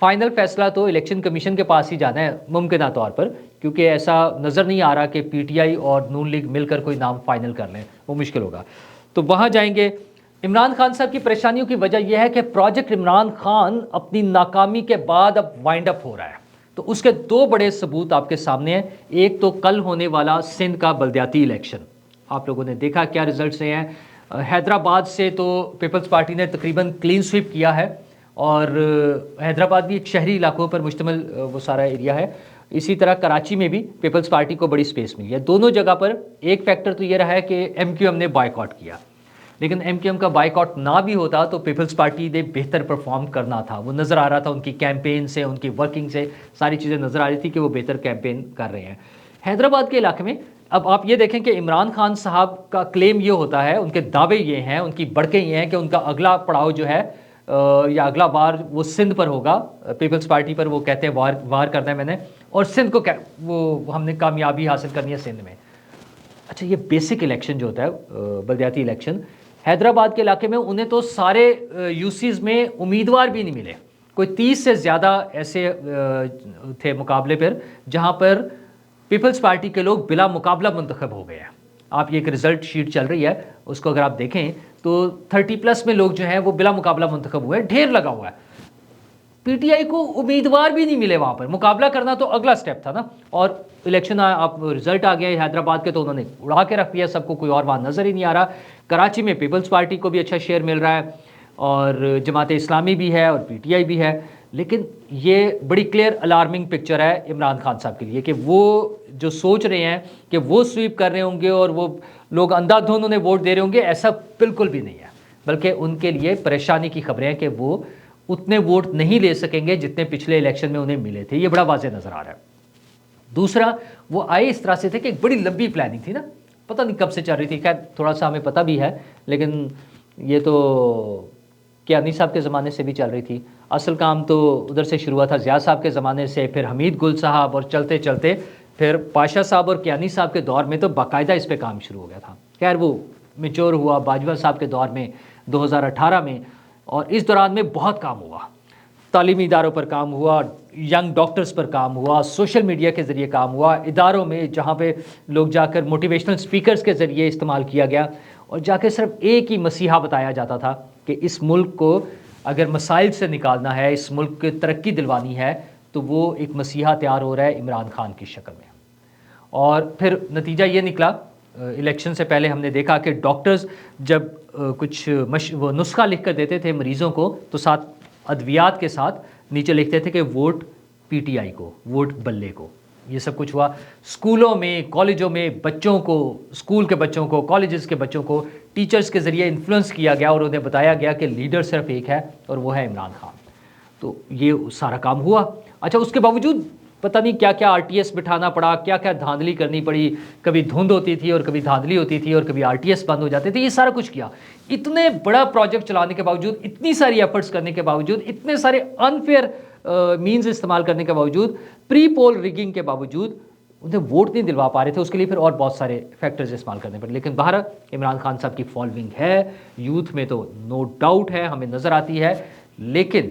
Final فیصلہ تو election commission کے پاس ہی جانا ہے ممکنہ طور پر، کیونکہ ایسا نظر نہیں آ رہا کہ پی ٹی آئی اور نون لیگ مل کر کوئی نام فائنل کر لیں، وہ مشکل ہوگا، تو وہاں جائیں گے۔ عمران خان صاحب کی پریشانیوں کی وجہ یہ ہے کہ پروجیکٹ عمران خان اپنی ناکامی کے بعد اب وائنڈ اپ ہو رہا ہے، تو اس کے دو بڑے ثبوت آپ کے سامنے ہیں۔ ایک تو کل ہونے والا سندھ کا بلدیاتی الیکشن، آپ لوگوں نے دیکھا کیا رزلٹس ہیں۔ حیدرآباد سے تو پیپلز پارٹی نے تقریباً کلین سویپ کیا ہے، اور حیدرآباد بھی ایک شہری علاقوں پر مشتمل وہ سارا ایریا ہے، اسی طرح کراچی میں بھی پیپلز پارٹی کو بڑی سپیس ملی ہے۔ دونوں جگہ پر ایک فیکٹر تو یہ رہا ہے کہ ایم کیو ایم نے بائیک آؤٹ کیا، لیکن ایم کیو ایم کا بائیک آؤٹ نہ بھی ہوتا تو پیپلز پارٹی نے بہتر پرفارم کرنا تھا، وہ نظر آ رہا تھا ان کی کیمپین سے، ان کی ورکنگ سے، ساری چیزیں نظر آ رہی تھی کہ وہ بہتر کیمپین کر رہے ہیں۔ حیدرآباد کے علاقے میں اب آپ یہ دیکھیں کہ عمران خان صاحب کا کلیم یہ ہوتا ہے، ان کے دعوے یہ ہیں، ان کی بڑکیں یہ ہیں کہ ان کا اگلا پڑاؤ جو ہے یا اگلا وار وہ سندھ پر ہوگا، پیپلز پارٹی پر وہ کہتے ہیں وار کرنا ہے میں نے، اور سندھ کو وہ ہم نے کامیابی حاصل کرنی ہے سندھ میں۔ اچھا، یہ بیسک الیکشن جو ہوتا ہے بلدیاتی الیکشن، حیدرآباد کے علاقے میں انہیں تو سارے یو سیز میں امیدوار بھی نہیں ملے، کوئی 30 سے زیادہ ایسے تھے مقابلے پر جہاں پر پیپلز پارٹی کے لوگ بلا مقابلہ منتخب ہو گئے ہیں۔ آپ یہ ایک رزلٹ شیٹ چل رہی ہے، اس کو اگر آپ دیکھیں تو 30+ میں لوگ جو ہیں وہ بلا مقابلہ منتخب ہوئے، ڈھیر لگا ہوا ہے۔ پی ٹی آئی کو امیدوار بھی نہیں ملے وہاں پر، مقابلہ کرنا تو اگلا سٹیپ تھا نا، اور الیکشن آپ رزلٹ آ گیا حیدرآباد کے تو انہوں نے اڑا کے رکھ دیا سب کو، کوئی اور وہاں نظر ہی نہیں آ رہا۔ کراچی میں پیپلز پارٹی کو بھی اچھا شیئر مل رہا ہے، اور جماعت اسلامی بھی ہے اور پی ٹی آئی بھی ہے، لیکن یہ بڑی کلیئر الارمنگ پکچر ہے عمران خان صاحب کے لیے کہ وہ جو سوچ رہے ہیں کہ وہ سویپ کر رہے ہوں گے اور وہ لوگ اندھا دھند انہیں ووٹ دے رہے ہوں گے، ایسا بالکل بھی نہیں ہے، بلکہ ان کے لیے پریشانی کی خبریں ہیں کہ وہ اتنے ووٹ نہیں لے سکیں گے جتنے پچھلے الیکشن میں انہیں ملے تھے، یہ بڑا واضح نظر آ رہا ہے۔ دوسرا، وہ آئے اس طرح سے تھے کہ ایک بڑی لمبی پلاننگ تھی نا، پتہ نہیں کب سے چل رہی تھی، خیر تھوڑا سا ہمیں پتہ بھی ہے، لیکن یہ تو کیانی صاحب کے زمانے سے بھی چل رہی تھی۔ اصل کام تو ادھر سے شروع ہوا تھا ضیاء صاحب کے زمانے سے، پھر حمید گل صاحب، اور چلتے چلتے پھر پاشا صاحب اور کیانی صاحب کے دور میں تو باقاعدہ اس پہ کام شروع ہو گیا تھا۔ خیر وہ میچور ہوا باجوہ صاحب کے دور میں 2018 میں، اور اس دوران میں بہت کام ہوا، تعلیمی اداروں پر کام ہوا، ینگ ڈاکٹرز پر کام ہوا، سوشل میڈیا کے ذریعے کام ہوا، اداروں میں جہاں پہ لوگ جا کر موٹیویشنل سپیکرز کے ذریعے استعمال کیا گیا، اور جا کے صرف ایک ہی مسیحا بتایا جاتا تھا کہ اس ملک کو اگر مسائل سے نکالنا ہے، اس ملک کی ترقی دلوانی ہے، تو وہ ایک مسیحا تیار ہو رہا ہے عمران خان کی شکل میں۔ اور پھر نتیجہ یہ نکلا، الیکشن سے پہلے ہم نے دیکھا کہ ڈاکٹرز جب کچھ وہ نسخہ لکھ کر دیتے تھے مریضوں کو، تو ساتھ ادویات کے ساتھ نیچے لکھتے تھے کہ ووٹ پی ٹی آئی کو، ووٹ بلے کو۔ یہ سب کچھ ہوا اسکولوں میں، کالجوں میں، بچوں کو، اسکول کے بچوں کو، کالجز کے بچوں کو ٹیچرز کے ذریعے انفلوئنس کیا گیا، اور انہیں بتایا گیا کہ لیڈر صرف ایک ہے اور وہ ہے عمران خان۔ تو یہ سارا کام ہوا۔ اچھا، اس کے باوجود پتہ نہیں کیا کیا آر ٹی ایس بٹھانا پڑا، کیا کیا دھاندلی کرنی پڑی، کبھی دھند ہوتی تھی اور کبھی دھاندلی ہوتی تھی اور کبھی آر ٹی ایس بند ہو جاتے تھے، یہ سارا کچھ کیا۔ اتنے بڑا پروجیکٹ چلانے کے باوجود، اتنی ساری ایفرٹس کرنے کے باوجود، اتنے سارے انفیئر مینز استعمال کرنے کے باوجود، پری پول ریگنگ کے باوجود انہیں ووٹ نہیں دلوا پا رہے تھے، اس کے لیے پھر اور بہت سارے فیکٹرز استعمال کرنے پڑے۔ لیکن باہر عمران خان صاحب کی فالوئنگ ہے یوتھ میں، تو نو ڈاؤٹ ہے، ہمیں نظر آتی ہے، لیکن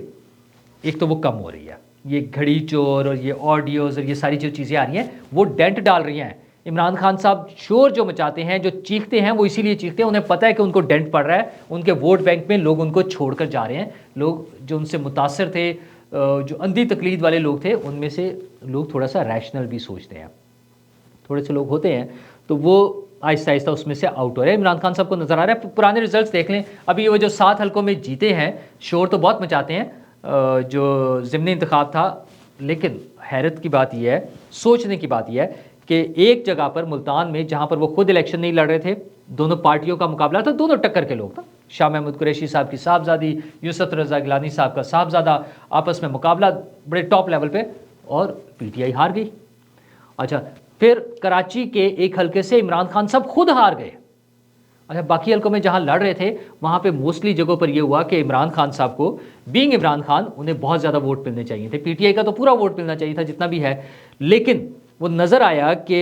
ایک تو وہ کم ہو رہی ہے، یہ گھڑی چور اور یہ آڈیوز اور یہ ساری جو چیزیں آ رہی ہیں وہ ڈینٹ ڈال رہی ہیں۔ عمران خان صاحب شور جو مچاتے ہیں، جو چیختے ہیں، وہ اسی لیے چیختے ہیں، انہیں پتہ ہے کہ ان کو ڈینٹ پڑ رہا ہے، ان کے ووٹ بینک میں لوگ ان کو چھوڑ کر جا رہے ہیں۔ لوگ جو ان سے متاثر تھے، جو اندھی تقلید والے لوگ تھے، ان میں سے لوگ تھوڑا سا ریشنل بھی سوچتے ہیں، تھوڑے سے لوگ ہوتے ہیں، تو وہ آہستہ آہستہ اس میں سے آؤٹ ہو رہے ہیں۔ عمران خان صاحب کو نظر آ رہا ہے، پرانے ریزلٹس دیکھ لیں، ابھی وہ جو 7 حلقوں میں جیتے ہیں، شور تو بہت مچاتے ہیں جو ضمنی انتخاب تھا، لیکن حیرت کی بات یہ ہے، سوچنے کی بات یہ ہے کہ ایک جگہ پر ملتان میں جہاں پر وہ خود الیکشن نہیں لڑ رہے تھے، دونوں پارٹیوں کا مقابلہ تھا، دونوں ٹکر کے لوگ تھا، شاہ محمود قریشی صاحب کی صاحبزادی، یوسف رضا گیلانی صاحب کا صاحبزادہ، آپس میں مقابلہ بڑے ٹاپ لیول پہ، اور پی ٹی آئی ہار گئی۔ اچھا، پھر کراچی کے ایک حلقے سے عمران خان صاحب خود ہار گئے۔ اچھا، باقی حلقوں میں جہاں لڑ رہے تھے وہاں پہ موسٹلی جگہوں پر یہ ہوا کہ عمران خان صاحب کو، بینگ عمران خان، انہیں بہت زیادہ ووٹ ملنے چاہیے تھے، پی ٹی آئی کا تو پورا ووٹ ملنا چاہیے تھا جتنا بھی ہے، لیکن وہ نظر آیا کہ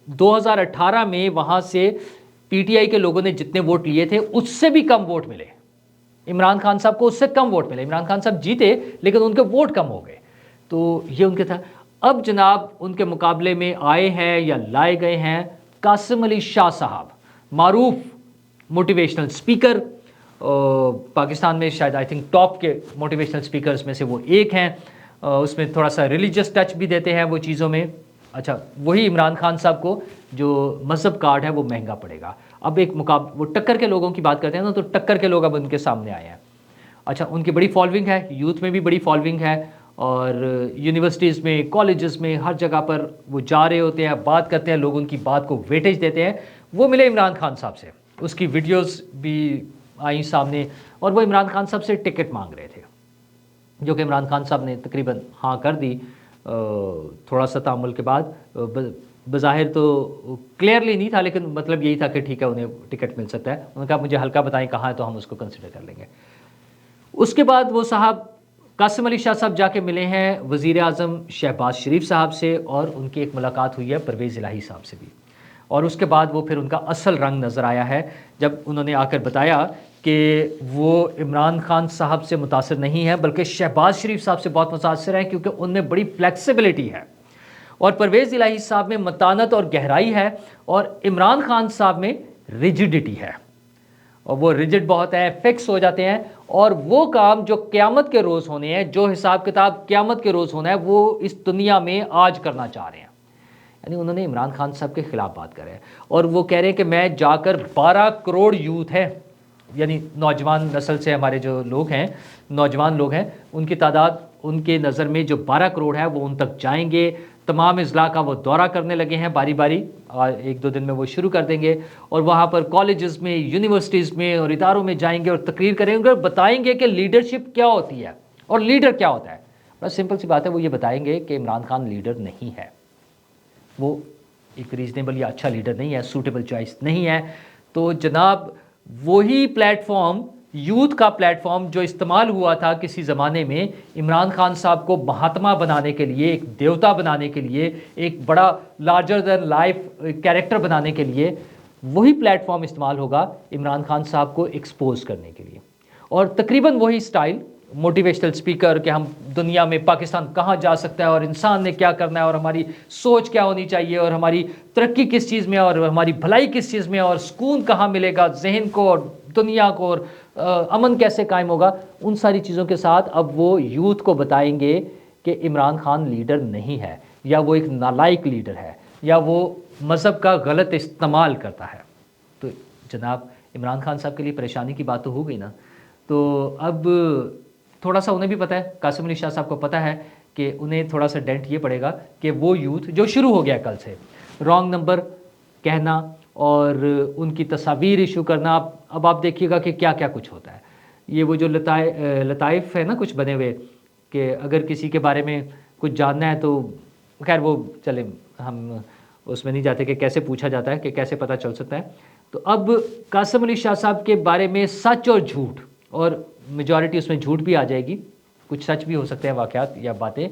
2018 میں وہاں سے پی ٹی آئی کے لوگوں نے جتنے ووٹ لیے تھے اس سے بھی کم ووٹ ملے، عمران خان صاحب کو اس سے کم ووٹ ملے. عمران خان صاحب جیتے لیکن ان کے ووٹ کم ہو گئے. تو یہ ان کے تھا. اب جناب ان کے مقابلے میں آئے ہیں یا لائے گئے ہیں قاسم علی شاہ صاحب, معروف موٹیویشنل اسپیکر, پاکستان میں شاید آئی تھنک ٹاپ کے موٹیویشنل اسپیکرز میں سے وہ ایک ہیں. اس میں تھوڑا سا ریلیجس ٹچ بھی دیتے ہیں وہ چیزوں میں. اچھا, وہی عمران خان صاحب کو جو مذہب کارڈ ہے وہ مہنگا پڑے گا. اب ایک وہ ٹکر کے لوگوں کی بات کرتے ہیں نا, تو ٹکر کے لوگ اب ان کے سامنے آئے ہیں. اچھا, ان کی بڑی فالوئنگ ہے, یوتھ میں بھی بڑی فالوئنگ ہے, اور یونیورسٹیز میں, کالجز میں, ہر جگہ پر وہ جا رہے ہوتے ہیں, بات کرتے ہیں, لوگ ان کی بات کو ویٹیج دیتے ہیں. وہ ملے عمران خان صاحب سے, اس کی ویڈیوز بھی آئیں سامنے, اور وہ عمران خان صاحب سے ٹکٹ مانگ رہے تھے, جو کہ عمران خان صاحب نے تقریباً ہاں کر دی. تھوڑا سا تعامل کے بعد, بظاہر تو کلیئرلی نہیں تھا, لیکن مطلب یہی تھا کہ ٹھیک ہے انہیں ٹکٹ مل سکتا ہے. انہوں نے کہا مجھے ہلکا بتائیں کہاں ہے تو ہم اس کو کنسیڈر کر لیں گے. اس کے بعد وہ صاحب قاسم علی شاہ صاحب جا کے ملے ہیں وزیر اعظم شہباز شریف صاحب سے, اور ان کی ایک ملاقات ہوئی ہے پرویز الہی صاحب سے بھی. اور اس کے بعد وہ پھر ان کا اصل رنگ نظر آیا ہے, جب انہوں نے آ کر بتایا کہ وہ عمران خان صاحب سے متاثر نہیں ہے بلکہ شہباز شریف صاحب سے بہت متاثر ہیں, کیونکہ ان میں بڑی فلیکسیبلٹی ہے, اور پرویز الہی صاحب میں متانت اور گہرائی ہے, اور عمران خان صاحب میں ریجڈیٹی ہے, اور وہ ریجڈ بہت ہیں, فکس ہو جاتے ہیں, اور وہ کام جو قیامت کے روز ہونے ہیں, جو حساب کتاب قیامت کے روز ہونا ہے, وہ اس دنیا میں آج کرنا چاہ رہے ہیں. یعنی انہوں نے عمران خان صاحب کے خلاف بات کرے, اور وہ کہہ رہے ہیں کہ میں جا کر 12 کروڑ یوتھ ہے, یعنی نوجوان نسل سے ہمارے جو لوگ ہیں, نوجوان لوگ ہیں, ان کی تعداد ان کے نظر میں جو 12 کروڑ ہے وہ ان تک جائیں گے. تمام اضلاع کا وہ دورہ کرنے لگے ہیں باری باری, اور 1-2 دن میں وہ شروع کر دیں گے, اور وہاں پر کالجز میں, یونیورسٹیز میں اور اداروں میں جائیں گے اور تقریر کریں گے, اور بتائیں گے کہ لیڈرشپ کیا ہوتی ہے اور لیڈر کیا ہوتا ہے. بس سمپل سی بات ہے, وہ یہ بتائیں گے کہ عمران خان لیڈر نہیں ہے, وہ ایک ریزنیبل یا اچھا لیڈر نہیں ہے, سوٹیبل چوائس نہیں ہے. تو جناب وہی پلیٹ فارم, یوتھ کا پلیٹ فارم جو استعمال ہوا تھا کسی زمانے میں عمران خان صاحب کو مہاتما بنانے کے لیے, ایک دیوتا بنانے کے لیے, ایک بڑا لارجر دین لائف کیریکٹر بنانے کے لیے, وہی پلیٹ فارم استعمال ہوگا عمران خان صاحب کو ایکسپوز کرنے کے لیے. اور تقریباً وہی سٹائل موٹیویشنل اسپیکر کہ ہم دنیا میں پاکستان کہاں جا سکتا ہے, اور انسان نے کیا کرنا ہے, اور ہماری سوچ کیا ہونی چاہیے, اور ہماری ترقی کس چیز میں, اور ہماری بھلائی کس چیز میں, اور سکون کہاں ملے گا ذہن کو اور دنیا کو, اور امن کیسے قائم ہوگا, ان ساری چیزوں کے ساتھ اب وہ یوتھ کو بتائیں گے کہ عمران خان لیڈر نہیں ہے, یا وہ ایک نالائق لیڈر ہے, یا وہ مذہب کا غلط استعمال کرتا ہے. تو جناب عمران خان صاحب کے لیے پریشانی کی بات تو ہو گئی نا. تو اب تھوڑا سا انہیں بھی پتہ ہے, قاسم علی شاہ صاحب کو پتہ ہے کہ انہیں تھوڑا سا ڈینٹ یہ پڑے گا کہ وہ یوتھ جو شروع ہو گیا کل سے رانگ نمبر کہنا اور ان کی تصاویر ایشو کرنا, اب آپ دیکھیے گا کہ کیا کیا کچھ ہوتا ہے. یہ وہ جو لطائف ہے نا کچھ بنے ہوئے, کہ اگر کسی کے بارے میں کچھ جاننا ہے تو خیر وہ چلیں ہم اس میں نہیں جاتے کہ کیسے پوچھا جاتا ہے, کہ کیسے پتہ چل سکتا ہے. تو اب قاسم علی شاہ صاحب کے بارے میں سچ اور جھوٹ, اور میجورٹی اس میں جھوٹ بھی آ جائے گی, کچھ سچ بھی ہو سکتے ہیں واقعات یا باتیں.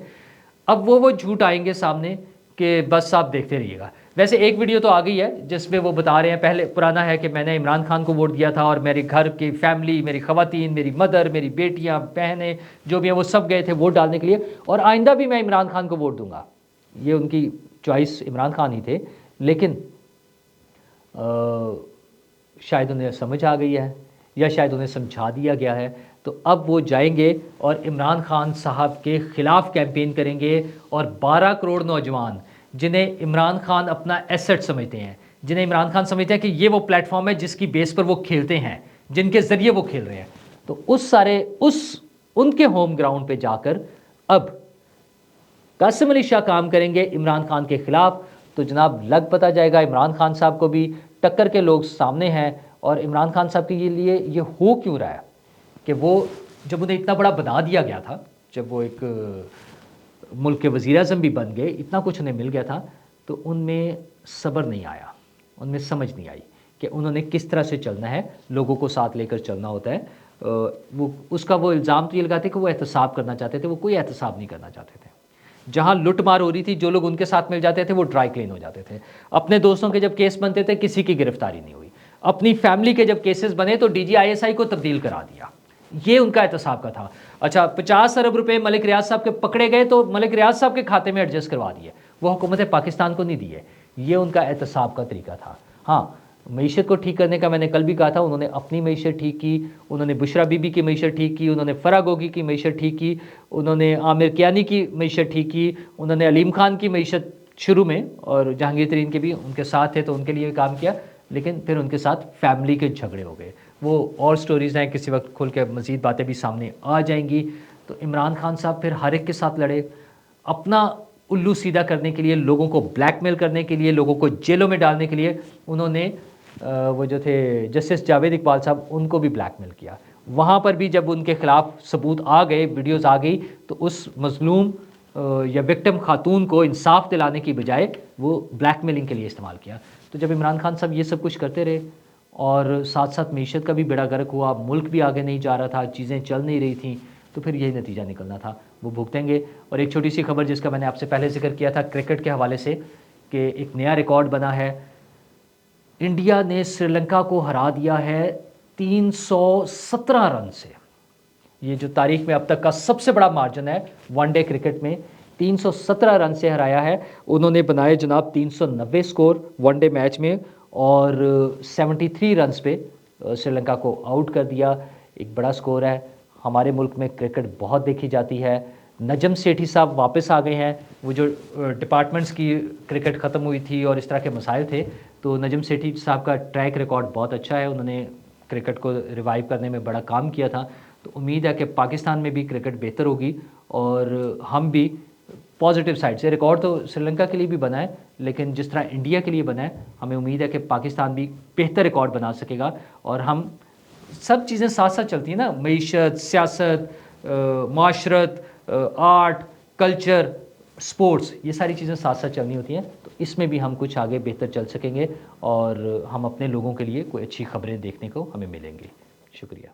اب وہ جھوٹ آئیں گے سامنے کہ بس آپ دیکھتے رہیے گا. ویسے ایک ویڈیو تو آ گئی ہے جس میں وہ بتا رہے ہیں, پہلے پرانا ہے, کہ میں نے عمران خان کو ووٹ دیا تھا, اور میرے گھر کی فیملی, میری خواتین, میری مدر, میری بیٹیاں, بہنیں جو بھی ہیں وہ سب گئے تھے ووٹ ڈالنے کے لیے, اور آئندہ بھی میں عمران خان کو ووٹ دوں گا. یہ ان کی چوائس عمران خان ہی تھے, لیکن شاید انہیں سمجھ آ گئی ہے, یا شاید انہیں سمجھا دیا گیا ہے. تو اب وہ جائیں گے اور عمران خان صاحب کے خلاف کیمپین کریں گے, اور 12 کروڑ نوجوان جنہیں عمران خان اپنا ایسٹ سمجھتے ہیں, جنہیں عمران خان سمجھتے ہیں کہ یہ وہ پلیٹ فارم ہے جس کی بیس پر وہ کھیلتے ہیں, جن کے ذریعے وہ کھیل رہے ہیں, تو ان کے ہوم گراؤنڈ پہ جا کر اب قاسم علی شاہ کام کریں گے عمران خان کے خلاف. تو جناب لگ پتہ جائے گا عمران خان صاحب کو بھی ٹکر کے لوگ سامنے ہیں, اور عمران خان صاحب کے لیے یہ ہو کیوں رہا ہے کہ وہ جب انہیں اتنا بڑا بنا دیا گیا تھا, جب وہ ایک ملک کے وزیر اعظم بھی بن گئے, اتنا کچھ انہیں مل گیا تھا, تو ان میں صبر نہیں آیا, ان میں سمجھ نہیں آئی کہ انہوں نے کس طرح سے چلنا ہے, لوگوں کو ساتھ لے کر چلنا ہوتا ہے. اس کا وہ الزام تو یہ لگاتے کہ وہ احتساب کرنا چاہتے تھے, وہ کوئی احتساب نہیں کرنا چاہتے تھے. جہاں لٹ مار ہو رہی تھی, جو لوگ ان کے ساتھ مل جاتے تھے وہ ڈرائی کلین ہو جاتے تھے. اپنے دوستوں کے جب کیس بنتے تھے کسی کی گرفتاری نہیں ہوئی, اپنی فیملی کے جب کیسز بنے تو DGI ISI کو تبدیل کرا دیا. یہ ان کا احتساب کا تھا. اچھا 50 ارب روپے ملک ریاض صاحب کے پکڑے گئے تو ملک ریاض صاحب کے کھاتے میں ایڈجسٹ کروا دیے, وہ حکومت پاکستان کو نہیں دیے. یہ ان کا احتساب کا طریقہ تھا. ہاں معیشت کو ٹھیک کرنے کا میں نے کل بھی کہا تھا, انہوں نے اپنی معیشت ٹھیک کی, انہوں نے بشرا بی بی کی معیشت ٹھیک کی, انہوں نے فرح گوگی کی معیشت ٹھیک کی, انہوں نے عامر کیانی کی معیشت ٹھیک کی, انہوں نے علیم خان کی معیشت شروع میں, اور جہانگیر ترین کے بھی ان کے ساتھ تھے تو ان کے لیے کام کیا, لیکن پھر ان کے ساتھ فیملی کے جھگڑے ہو گئے. وہ اور سٹوریز ہیں, کسی وقت کھل کے مزید باتیں بھی سامنے آ جائیں گی. تو عمران خان صاحب پھر ہر ایک کے ساتھ لڑے, اپنا الو سیدھا کرنے کے لیے, لوگوں کو بلیک میل کرنے کے لیے, لوگوں کو جیلوں میں ڈالنے کے لیے انہوں نے وہ جو تھے جسٹس جاوید اقبال صاحب ان کو بھی بلیک میل کیا. وہاں پر بھی جب ان کے خلاف ثبوت آ گئے, ویڈیوز آ گئی, تو اس مظلوم یا وکٹم خاتون کو انصاف دلانے کی بجائے وہ بلیک میلنگ کے لیے استعمال کیا. تو جب عمران خان صاحب یہ سب کچھ کرتے رہے اور ساتھ ساتھ معیشت کا بھی بیڑا غرق ہوا, ملک بھی آگے نہیں جا رہا تھا, چیزیں چل نہیں رہی تھیں, تو پھر یہی نتیجہ نکلنا تھا, وہ بھگتیں گے. اور ایک چھوٹی سی خبر جس کا میں نے آپ سے پہلے ذکر کیا تھا کرکٹ کے حوالے سے, کہ ایک نیا ریکارڈ بنا ہے. انڈیا نے سری لنکا کو ہرا دیا ہے 317 رن سے. یہ جو تاریخ میں اب تک کا سب سے بڑا مارجن ہے ون ڈے کرکٹ میں, 317 رن سے ہرایا ہے. انہوں نے بنائے جناب 390 سکور ون ڈے میچ میں, اور 73 رنز پہ سری لنکا کو آؤٹ کر دیا. ایک بڑا سکور ہے. ہمارے ملک میں کرکٹ بہت دیکھی جاتی ہے. نجم سیٹھی صاحب واپس آ گئے ہیں. وہ جو ڈپارٹمنٹس کی کرکٹ ختم ہوئی تھی اور اس طرح کے مسائل تھے, تو نجم سیٹھی صاحب کا ٹریک ریکارڈ بہت اچھا ہے. انہوں نے کرکٹ کو ریوائیو کرنے میں بڑا کام کیا تھا. تو امید ہے کہ پاکستان میں بھی کرکٹ بہتر ہوگی, اور ہم بھی پازیٹیو سائڈ سے, ریکارڈ تو سری لنکا کے لیے بھی بنا ہے, لیکن جس طرح انڈیا کے لیے بنا ہے, ہمیں امید ہے کہ پاکستان بھی بہتر ریکارڈ بنا سکے گا. اور ہم سب چیزیں ساتھ ساتھ چلتی ہیں نا, معیشت, سیاست, معاشرت, آرٹ, کلچر, سپورٹس, یہ ساری چیزیں ساتھ ساتھ چلنی ہوتی ہیں. تو اس میں بھی ہم کچھ آگے بہتر چل سکیں گے, اور ہم اپنے لوگوں کے لیے کوئی اچھی خبریں دیکھنے کو ہمیں ملیں گی. شکریہ.